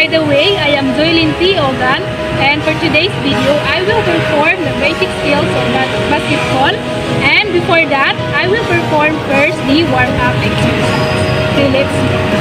By the way, I am Joylyn P. Ogan, and for today's video, I will perform the basic skills of basketball. And before that, I will perform first the warm-up exercise. So let's go.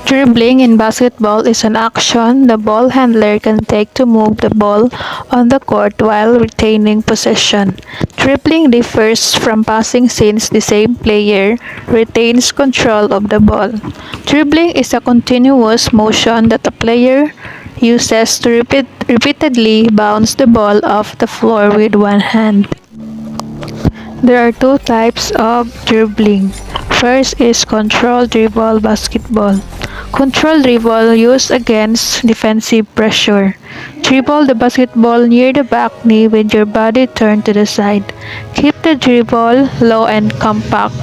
Dribbling in basketball is an action the ball handler can take to move the ball on the court while retaining possession. Dribbling differs from passing since the same player retains control of the ball. Dribbling is a continuous motion that a player uses to repeatedly bounce the ball off the floor with one hand. There are two types of dribbling. First is control dribble basketball. Control dribble used against defensive pressure. Dribble the basketball near the back knee with your body turned to the side. Keep the dribble low and compact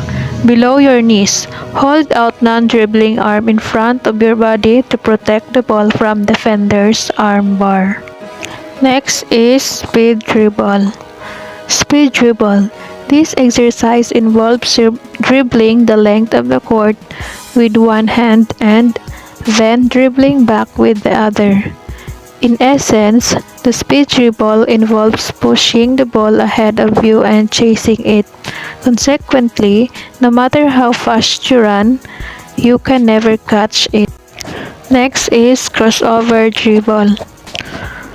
below your knees. Hold out non-dribbling arm in front of your body to protect the ball from defender's arm bar. Next is speed dribble. Speed dribble. This exercise involves dribbling the length of the court with one hand and then dribbling back with the other. In essence, the speed dribble involves pushing the ball ahead of you and chasing it. Consequently, no matter how fast you run, you can never catch it. Next is crossover dribble.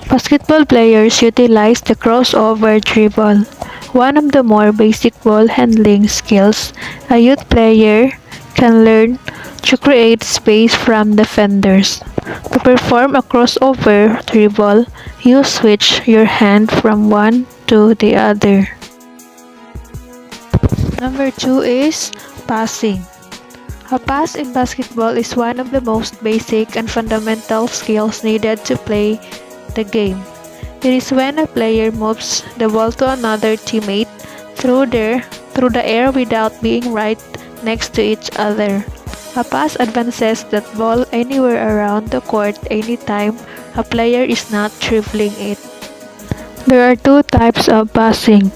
Basketball players utilize the crossover dribble, one of the more basic ball handling skills a youth player can learn to create space from defenders. To perform a crossover dribble, you switch your hand from one to the other. Number 2 is passing. A pass in basketball is one of the most basic and fundamental skills needed to play the game. It is when a player moves the ball to another teammate through the air without being right next to each other. A pass advances that ball anywhere around the court anytime a player is not dribbling it. There are two types of passing.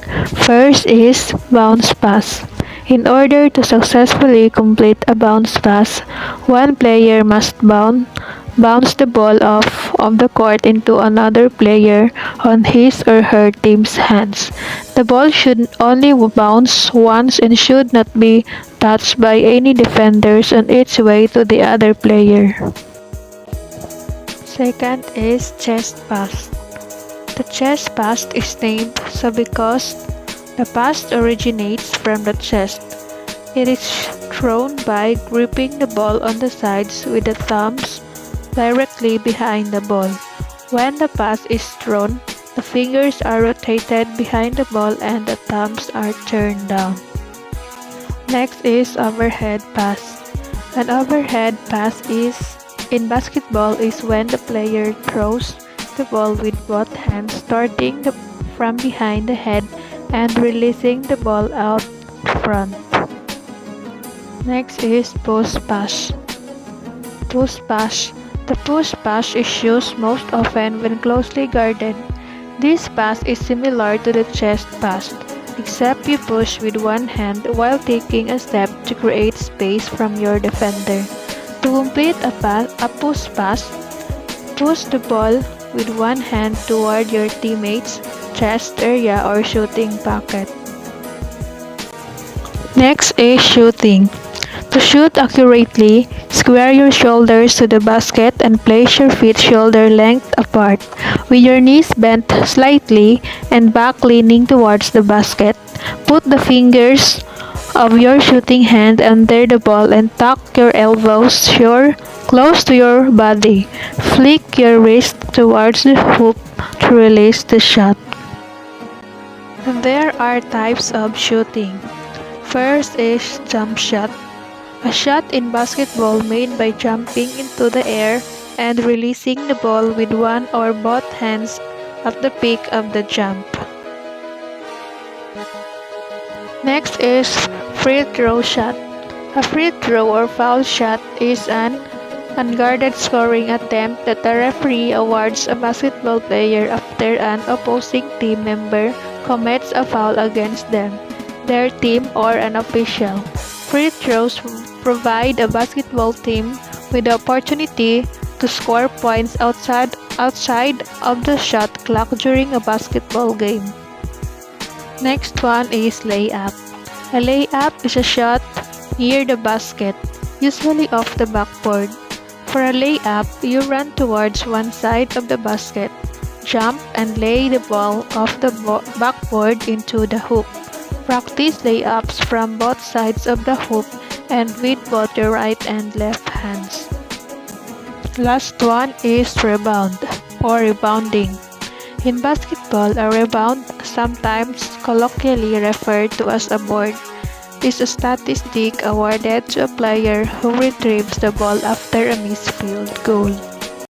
First is bounce pass. In order to successfully complete a bounce pass, one player must bounce the ball off of the court into another player on his or her team's hands. The ball should only bounce once and should not be touched by any defenders on its way to the other player. Second is chest pass. The chest pass is named so because the pass originates from the chest. It is thrown by gripping the ball on the sides with the thumbs directly behind the ball. When the pass is thrown, the fingers are rotated behind the ball and the thumbs are turned down. Next is overhead pass. An overhead pass in basketball is when the player throws the ball with both hands, starting from behind the head and releasing the ball out front. Next is push pass. Push pass. The push pass is used most often when closely guarded. This pass is similar to the chest pass, except you push with one hand while taking a step to create space from your defender. To complete a push pass, push the ball with one hand toward your teammate's chest area or shooting pocket. Next is shooting. To shoot accurately, square your shoulders to the basket and place your feet shoulder length apart, with your knees bent slightly and back leaning towards the basket. Put the fingers of your shooting hand under the ball and tuck your elbows close to your body. Flick your wrist towards the hoop to release the shot. There are types of shooting. First is jump shot. A shot in basketball made by jumping into the air and releasing the ball with one or both hands at the peak of the jump. Next is free throw shot. A free throw or foul shot is an unguarded scoring attempt that a referee awards a basketball player after an opposing team member commits a foul against them, their team, or an official. Free throws provide a basketball team with the opportunity to score points outside of the shot clock during a basketball game. Next one is layup. A layup is a shot near the basket, usually off the backboard. For a layup, you run towards one side of the basket, jump, and lay the ball off the backboard into the hoop. Practice layups from both sides of the hoop and with both your right and left hands. Last one is rebound or rebounding. In basketball, a rebound, sometimes colloquially referred to as a board, is a statistic awarded to a player who retrieves the ball after a missed field goal.